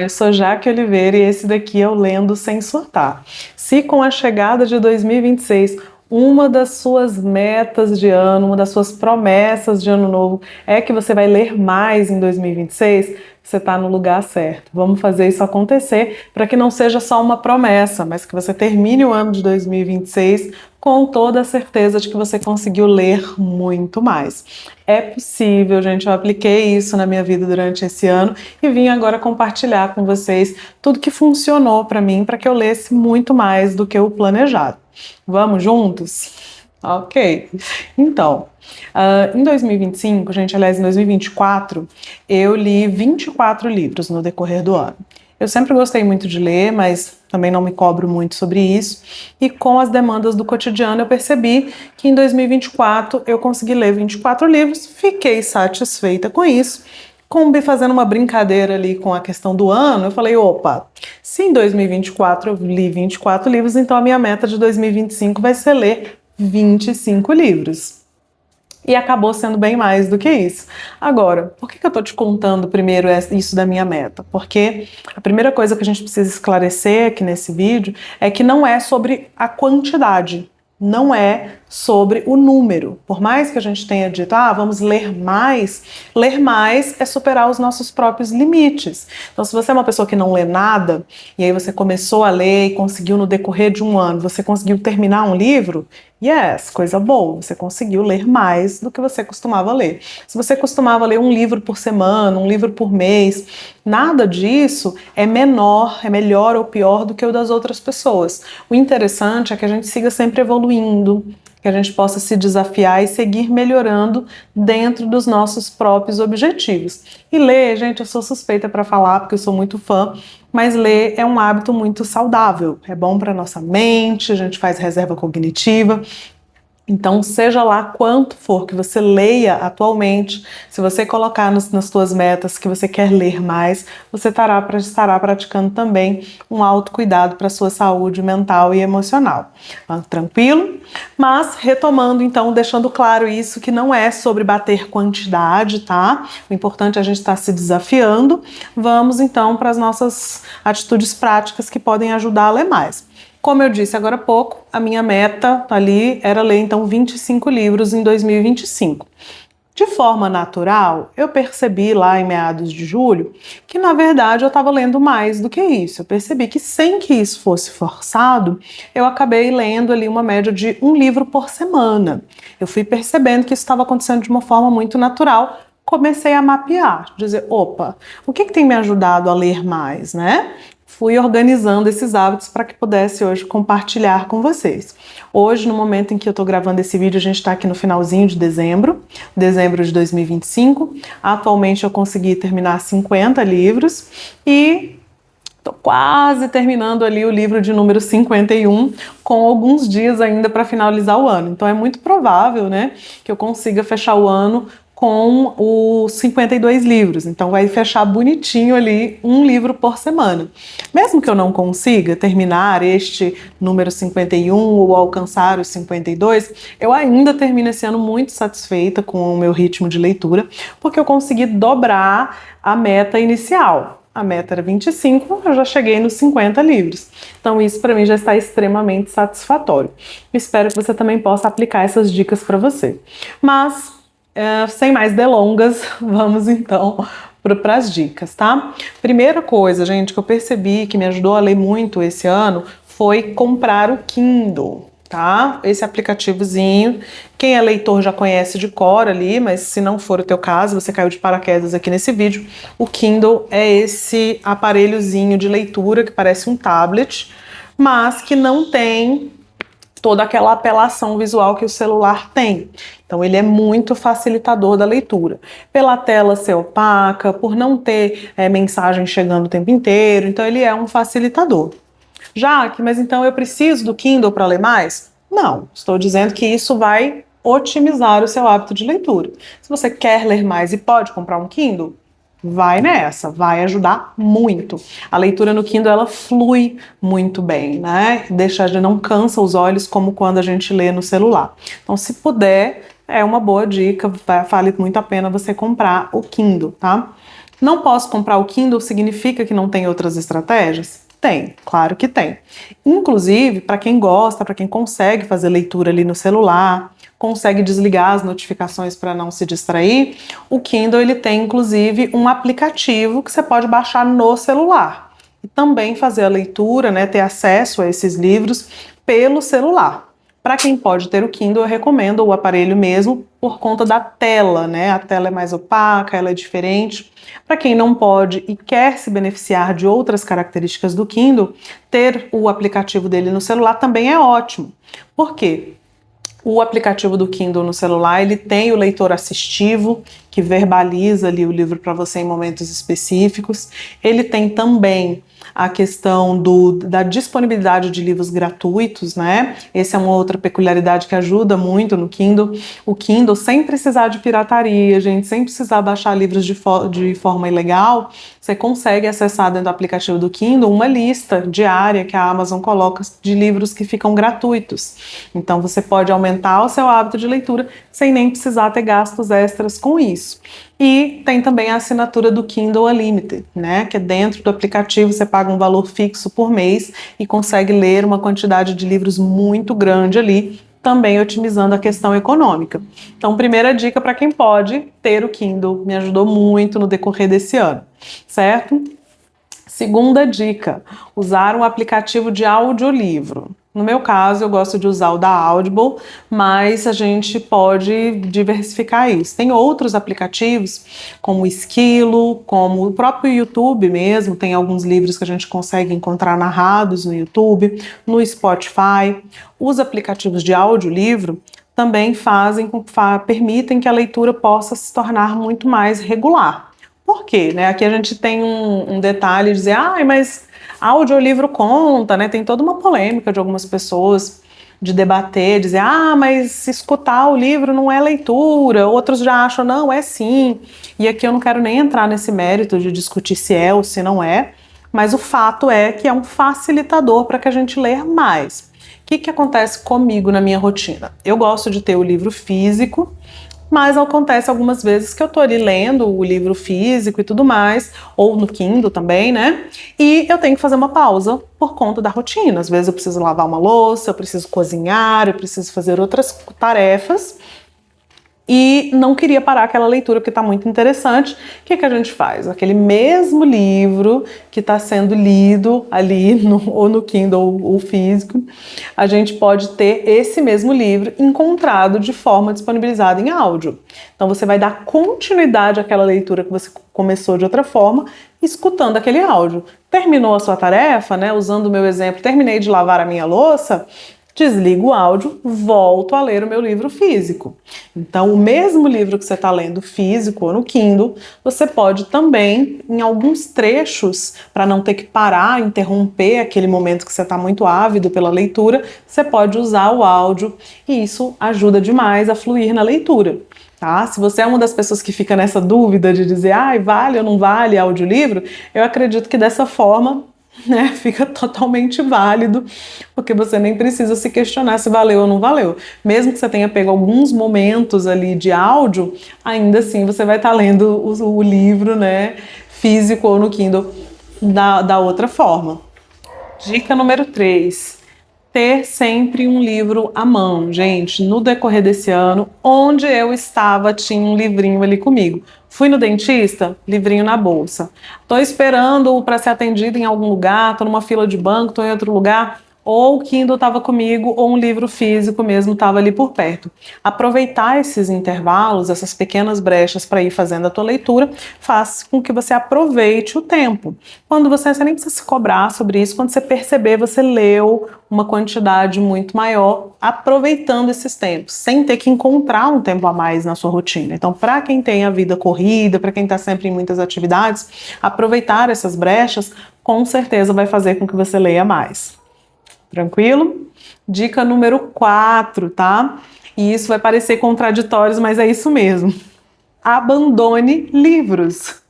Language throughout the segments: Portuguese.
eu sou Jaque Oliveira e esse daqui é o Lendo Sem Surtar. Se com a chegada de 2026, uma das suas metas de ano, uma das suas promessas de ano novo é que você vai ler mais em 2026, você está no lugar certo. Vamos fazer isso acontecer para que não seja só uma promessa, mas que você termine o ano de 2026 com toda a certeza de que você conseguiu ler muito mais. É possível, gente, eu apliquei isso na minha vida durante esse ano e vim agora compartilhar com vocês tudo que funcionou para mim, para que eu lesse muito mais do que o planejado. Vamos juntos? Ok. Então, em 2025, gente, aliás, em 2024, eu li 24 livros no decorrer do ano. Eu sempre gostei muito de ler, mas também não me cobro muito sobre isso. E com as demandas do cotidiano, eu percebi que em 2024 eu consegui ler 24 livros, fiquei satisfeita com isso. Fazendo uma brincadeira ali com a questão do ano, eu falei, opa, se em 2024 eu li 24 livros, então a minha meta de 2025 vai ser ler 25 livros. E acabou sendo bem mais do que isso. Agora, por que eu estou te contando primeiro isso da minha meta? Porque a primeira coisa que a gente precisa esclarecer aqui nesse vídeo é que não é sobre a quantidade, não é sobre o número. Por mais que a gente tenha dito, vamos ler mais é superar os nossos próprios limites. Então, se você é uma pessoa que não lê nada, e aí você começou a ler e conseguiu no decorrer de um ano, você conseguiu terminar um livro, yes, coisa boa, você conseguiu ler mais do que você costumava ler. Se você costumava ler um livro por semana, um livro por mês, nada disso é menor, é melhor ou pior do que o das outras pessoas. O interessante é que a gente siga sempre evoluindo, que a gente possa se desafiar e seguir melhorando dentro dos nossos próprios objetivos. E ler, gente, eu sou suspeita para falar porque eu sou muito fã, mas ler é um hábito muito saudável, é bom para nossa mente, a gente faz reserva cognitiva. Então, seja lá quanto for que você leia atualmente, se você colocar nas suas metas que você quer ler mais, você estará praticando também um autocuidado para a sua saúde mental e emocional. Tranquilo? Mas, retomando então, deixando claro isso, que não é sobre bater quantidade, tá? O importante é a gente estar se desafiando. Vamos então para as nossas atitudes práticas que podem ajudar a ler mais. Como eu disse agora há pouco, a minha meta ali era ler então 25 livros em 2025. De forma natural, eu percebi lá em meados de julho que na verdade eu estava lendo mais do que isso. Eu percebi que sem que isso fosse forçado, eu acabei lendo ali uma média de um livro por semana. Eu fui percebendo que isso estava acontecendo de uma forma muito natural. Comecei a mapear, dizer, opa, o que tem me ajudado a ler mais, né? Fui organizando esses hábitos para que pudesse hoje compartilhar com vocês. Hoje, no momento em que eu estou gravando esse vídeo, a gente está aqui no finalzinho de dezembro de 2025. Atualmente eu consegui terminar 50 livros e estou quase terminando ali o livro de número 51, com alguns dias ainda para finalizar o ano. Então é muito provável, né, que eu consiga fechar o ano com os 52 livros, então vai fechar bonitinho ali um livro por semana. Mesmo que eu não consiga terminar este número 51 ou alcançar os 52, eu ainda termino esse ano muito satisfeita com o meu ritmo de leitura, porque eu consegui dobrar a meta inicial. A meta era 25, eu já cheguei nos 50 livros. Então isso para mim já está extremamente satisfatório. Espero que você também possa aplicar essas dicas para você. Mas sem mais delongas, vamos então para as dicas, tá? Primeira coisa, gente, que eu percebi que me ajudou a ler muito esse ano foi comprar o Kindle, tá? Esse aplicativozinho, quem é leitor já conhece de cor ali, mas se não for o teu caso, você caiu de paraquedas aqui nesse vídeo, o Kindle é esse aparelhozinho de leitura que parece um tablet, mas que não tem toda aquela apelação visual que o celular tem. Então ele é muito facilitador da leitura. Pela tela ser opaca, por não ter mensagem chegando o tempo inteiro, então ele é um facilitador. Jaque, mas então eu preciso do Kindle para ler mais? Não, estou dizendo que isso vai otimizar o seu hábito de leitura. Se você quer ler mais e pode comprar um Kindle, vai nessa, vai ajudar muito. A leitura no Kindle, ela flui muito bem, né? Não cansa os olhos como quando a gente lê no celular. Então, se puder, é uma boa dica, vale muito a pena você comprar o Kindle, tá? Não posso comprar o Kindle significa que não tem outras estratégias? Tem, claro que tem. Inclusive, para quem gosta, para quem consegue fazer leitura ali no celular, consegue desligar as notificações para não se distrair, o Kindle ele tem inclusive um aplicativo que você pode baixar no celular e também fazer a leitura, né, ter acesso a esses livros pelo celular. Para quem pode ter o Kindle, eu recomendo o aparelho mesmo por conta da tela, né? A tela é mais opaca, ela é diferente. Para quem não pode e quer se beneficiar de outras características do Kindle, ter o aplicativo dele no celular também é ótimo. Por quê? O aplicativo do Kindle no celular, ele tem o leitor assistivo, que verbaliza ali o livro para você em momentos específicos. Ele tem também a questão da disponibilidade de livros gratuitos, né? Essa é uma outra peculiaridade que ajuda muito no Kindle. O Kindle, sem precisar de pirataria, gente, sem precisar baixar livros de forma ilegal, você consegue acessar dentro do aplicativo do Kindle uma lista diária que a Amazon coloca de livros que ficam gratuitos. Então você pode aumentar o seu hábito de leitura sem nem precisar ter gastos extras com isso. E tem também a assinatura do Kindle Unlimited, né? Que é dentro do aplicativo, você paga um valor fixo por mês e consegue ler uma quantidade de livros muito grande ali, também otimizando a questão econômica. Então, primeira dica para quem pode ter o Kindle, me ajudou muito no decorrer desse ano, certo? Segunda dica, usar um aplicativo de audiolivro. No meu caso, eu gosto de usar o da Audible, mas a gente pode diversificar isso. Tem outros aplicativos, como o Esquilo, como o próprio YouTube mesmo, tem alguns livros que a gente consegue encontrar narrados no YouTube, no Spotify. Os aplicativos de audiolivro também permitem que a leitura possa se tornar muito mais regular. Por quê? Né? Aqui a gente tem um detalhe de dizer, mas audiolivro conta, né? Tem toda uma polêmica de algumas pessoas de debater, dizer, mas escutar o livro não é leitura, outros já acham, não, é sim. E aqui eu não quero nem entrar nesse mérito de discutir se é ou se não é, mas o fato é que é um facilitador para que a gente leia mais. O que acontece comigo na minha rotina? Eu gosto de ter o livro físico, mas acontece algumas vezes que eu tô ali lendo o livro físico e tudo mais, ou no Kindle também, né? E eu tenho que fazer uma pausa por conta da rotina. Às vezes eu preciso lavar uma louça, eu preciso cozinhar, eu preciso fazer outras tarefas. E não queria parar aquela leitura porque está muito interessante. O que a gente faz? Aquele mesmo livro que está sendo lido ali, ou no Kindle ou físico, a gente pode ter esse mesmo livro encontrado de forma disponibilizada em áudio. Então você vai dar continuidade àquela leitura que você começou de outra forma, escutando aquele áudio. Terminou a sua tarefa, né? Usando o meu exemplo, terminei de lavar a minha louça, desligo o áudio, volto a ler o meu livro físico. Então, o mesmo livro que você está lendo físico ou no Kindle, você pode também, em alguns trechos, para não ter que parar, interromper aquele momento que você está muito ávido pela leitura, você pode usar o áudio e isso ajuda demais a fluir na leitura. Tá? Se você é uma das pessoas que fica nessa dúvida de dizer, vale ou não vale audiolivro, eu acredito que dessa forma, né, fica totalmente válido, porque você nem precisa se questionar se valeu ou não valeu. Mesmo que você tenha pego alguns momentos ali de áudio, ainda assim você vai estar lendo o livro, né, físico ou no Kindle da outra forma. Dica número 3. Ter sempre um livro à mão. Gente, no decorrer desse ano, onde eu estava, tinha um livrinho ali comigo. Fui no dentista, livrinho na bolsa. Tô esperando para ser atendido em algum lugar, tô numa fila de banco, tô em outro lugar, ou o Kindle estava comigo, ou um livro físico mesmo estava ali por perto. Aproveitar esses intervalos, essas pequenas brechas para ir fazendo a tua leitura, faz com que você aproveite o tempo. Quando você nem precisa se cobrar sobre isso, quando você perceber, você leu uma quantidade muito maior, aproveitando esses tempos, sem ter que encontrar um tempo a mais na sua rotina. Então, para quem tem a vida corrida, para quem está sempre em muitas atividades, aproveitar essas brechas, com certeza vai fazer com que você leia mais. Tranquilo? Dica número 4, tá? E isso vai parecer contraditório, mas é isso mesmo. Abandone livros.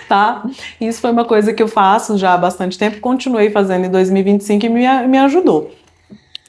Tá? Isso foi uma coisa que eu faço já há bastante tempo, continuei fazendo em 2025 e me ajudou.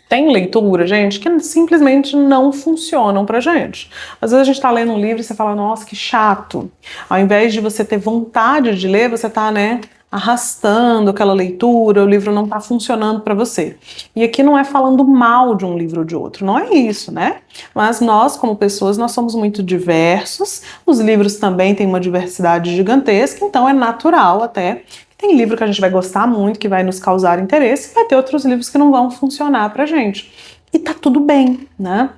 Tem leitura, gente, que simplesmente não funcionam pra gente. Às vezes a gente tá lendo um livro e você fala, nossa, que chato. Ao invés de você ter vontade de ler, você tá, né, arrastando aquela leitura, o livro não tá funcionando para você. E aqui não é falando mal de um livro ou de outro, não é isso, né? Mas nós, como pessoas, nós somos muito diversos, os livros também têm uma diversidade gigantesca, então é natural até. Tem livro que a gente vai gostar muito, que vai nos causar interesse, e vai ter outros livros que não vão funcionar pra gente. E tá tudo bem, né?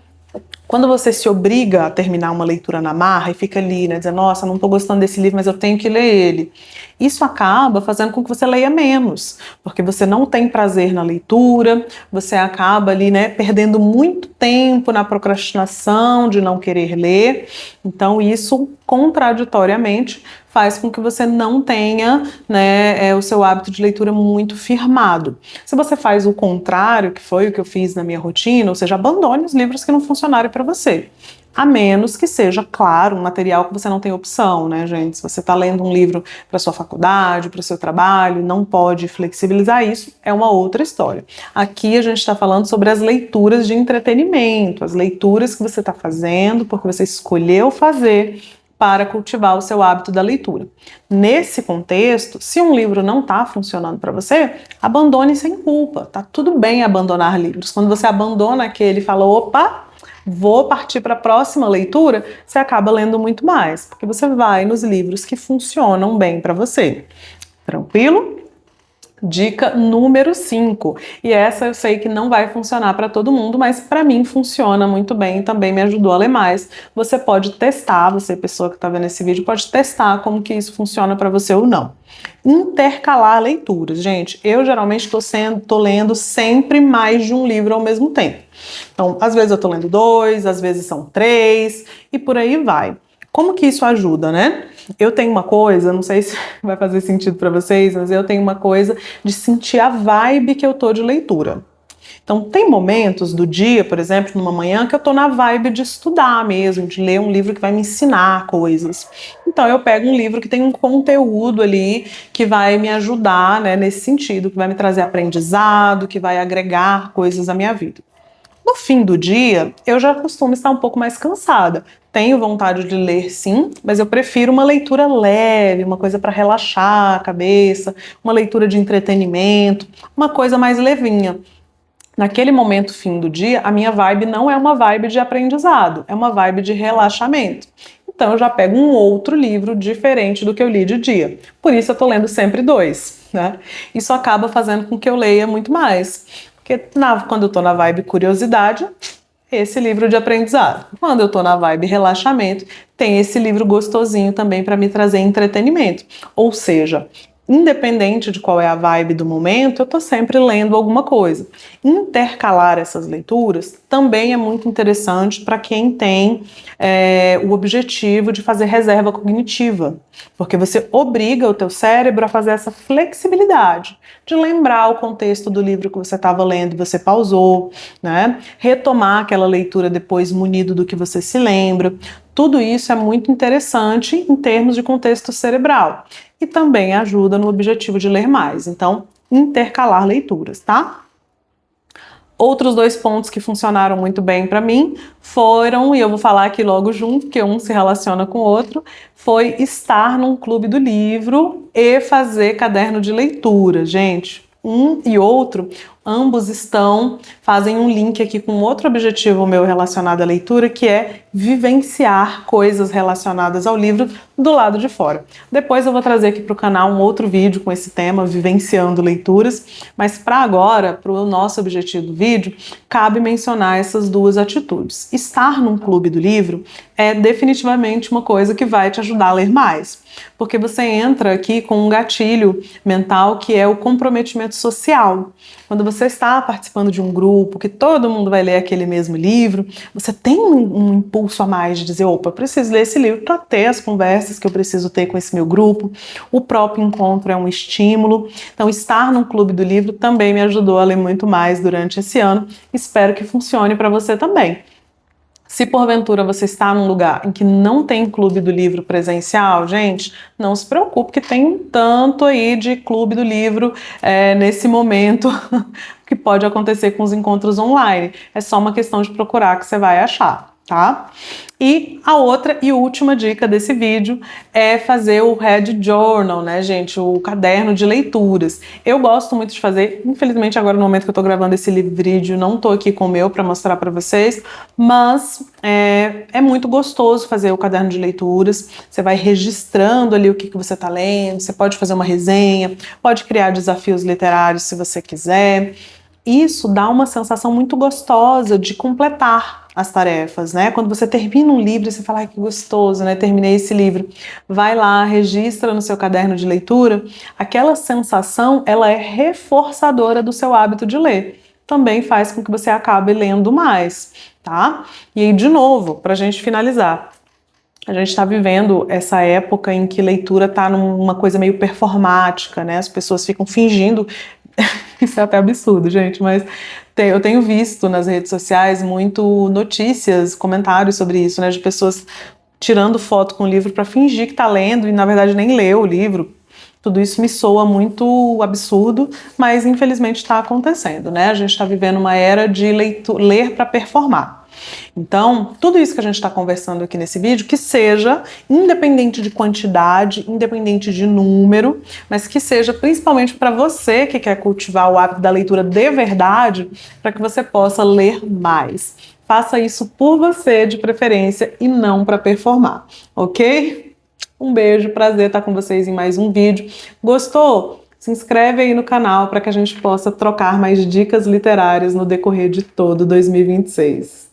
Quando você se obriga a terminar uma leitura na marra e fica ali, né, dizendo, nossa, não tô gostando desse livro, mas eu tenho que ler ele. Isso acaba fazendo com que você leia menos, porque você não tem prazer na leitura, você acaba ali, né, perdendo muito tempo na procrastinação de não querer ler. Então, isso, contraditoriamente, faz com que você não tenha, né, o seu hábito de leitura muito firmado. Se você faz o contrário, que foi o que eu fiz na minha rotina, ou seja, abandone os livros que não funcionarem para você. A menos que seja, claro, um material que você não tem opção, né, gente? Se você está lendo um livro para sua faculdade, para o seu trabalho, não pode flexibilizar isso, é uma outra história. Aqui a gente está falando sobre as leituras de entretenimento, as leituras que você está fazendo porque você escolheu fazer para cultivar o seu hábito da leitura. Nesse contexto, se um livro não está funcionando para você, abandone sem culpa. Tá tudo bem abandonar livros. Quando você abandona aquele e fala, opa, vou partir para a próxima leitura, você acaba lendo muito mais, porque você vai nos livros que funcionam bem para você. Tranquilo? Dica número 5, e essa eu sei que não vai funcionar para todo mundo, mas para mim funciona muito bem e também me ajudou a ler mais. Você pode testar, você pessoa que está vendo esse vídeo, pode testar como que isso funciona para você ou não. Intercalar leituras, gente, eu geralmente tô lendo sempre mais de um livro ao mesmo tempo. Então, às vezes eu tô lendo 2, às vezes são 3 e por aí vai. Como que isso ajuda, né? Eu tenho uma coisa, não sei se vai fazer sentido para vocês, mas eu tenho uma coisa de sentir a vibe que eu tô de leitura. Então, tem momentos do dia, por exemplo, numa manhã, que eu tô na vibe de estudar mesmo, de ler um livro que vai me ensinar coisas. Então, eu pego um livro que tem um conteúdo ali que vai me ajudar, né, nesse sentido, que vai me trazer aprendizado, que vai agregar coisas à minha vida. No fim do dia, eu já costumo estar um pouco mais cansada. Tenho vontade de ler, sim, mas eu prefiro uma leitura leve, uma coisa para relaxar a cabeça, uma leitura de entretenimento, uma coisa mais levinha. Naquele momento, fim do dia, a minha vibe não é uma vibe de aprendizado, é uma vibe de relaxamento. Então eu já pego um outro livro diferente do que eu li de dia. Por isso eu estou lendo sempre 2, né? Isso acaba fazendo com que eu leia muito mais. Porque quando eu tô na vibe curiosidade, esse livro de aprendizado. Quando eu tô na vibe relaxamento, tem esse livro gostosinho também para me trazer entretenimento. Ou seja, independente de qual é a vibe do momento, eu tô sempre lendo alguma coisa. Intercalar essas leituras também é muito interessante para quem tem o objetivo de fazer reserva cognitiva, porque você obriga o teu cérebro a fazer essa flexibilidade de lembrar o contexto do livro que você estava lendo e você pausou, né? Retomar aquela leitura depois munido do que você se lembra. Tudo isso é muito interessante em termos de contexto cerebral e também ajuda no objetivo de ler mais. Então, intercalar leituras, tá? Outros 2 pontos que funcionaram muito bem para mim foram, e eu vou falar aqui logo junto, porque um se relaciona com o outro, foi estar num clube do livro e fazer caderno de leitura. Gente, um e outro, ambos fazem um link aqui com outro objetivo meu relacionado à leitura, que é vivenciar coisas relacionadas ao livro do lado de fora. Depois eu vou trazer aqui para o canal um outro vídeo com esse tema, vivenciando leituras, mas para agora, para o nosso objetivo do vídeo, cabe mencionar essas 2 atitudes. Estar num clube do livro é definitivamente uma coisa que vai te ajudar a ler mais, porque você entra aqui com um gatilho mental que é o comprometimento social. Quando você está participando de um grupo, que todo mundo vai ler aquele mesmo livro, você tem um impulso a mais de dizer, opa, eu preciso ler esse livro para ter as conversas que eu preciso ter com esse meu grupo. O próprio encontro é um estímulo. Então, estar num clube do livro também me ajudou a ler muito mais durante esse ano. Espero que funcione para você também. Se porventura você está num lugar em que não tem clube do livro presencial, gente, não se preocupe que tem um tanto aí de clube do livro nesse momento que pode acontecer com os encontros online. É só uma questão de procurar que você vai achar, tá? E a outra e última dica desse vídeo é fazer o Read Journal, né, gente? O caderno de leituras. Eu gosto muito de fazer, infelizmente agora no momento que eu tô gravando esse vídeo, não tô aqui com o meu para mostrar para vocês, mas é muito gostoso fazer o caderno de leituras. Você vai registrando ali o que você tá lendo, você pode fazer uma resenha, pode criar desafios literários se você quiser. Isso dá uma sensação muito gostosa de completar as tarefas, né? Quando você termina um livro e você fala, ai, que gostoso, né? Terminei esse livro. Vai lá, registra no seu caderno de leitura. Aquela sensação, ela é reforçadora do seu hábito de ler. Também faz com que você acabe lendo mais, tá? E aí, de novo, pra gente finalizar. A gente está vivendo essa época em que leitura está numa coisa meio performática, né? As pessoas ficam fingindo. Isso é até absurdo, gente, mas eu tenho visto nas redes sociais muito notícias, comentários sobre isso, né? De pessoas tirando foto com o livro para fingir que está lendo e na verdade nem leu o livro. Tudo isso me soa muito absurdo, mas infelizmente está acontecendo, né? A gente está vivendo uma era de ler para performar. Então, tudo isso que a gente está conversando aqui nesse vídeo, que seja independente de quantidade, independente de número, mas que seja principalmente para você que quer cultivar o hábito da leitura de verdade, para que você possa ler mais. Faça isso por você, de preferência, e não para performar, ok? Um beijo, prazer estar com vocês em mais um vídeo. Gostou? Se inscreve aí no canal para que a gente possa trocar mais dicas literárias no decorrer de todo 2026.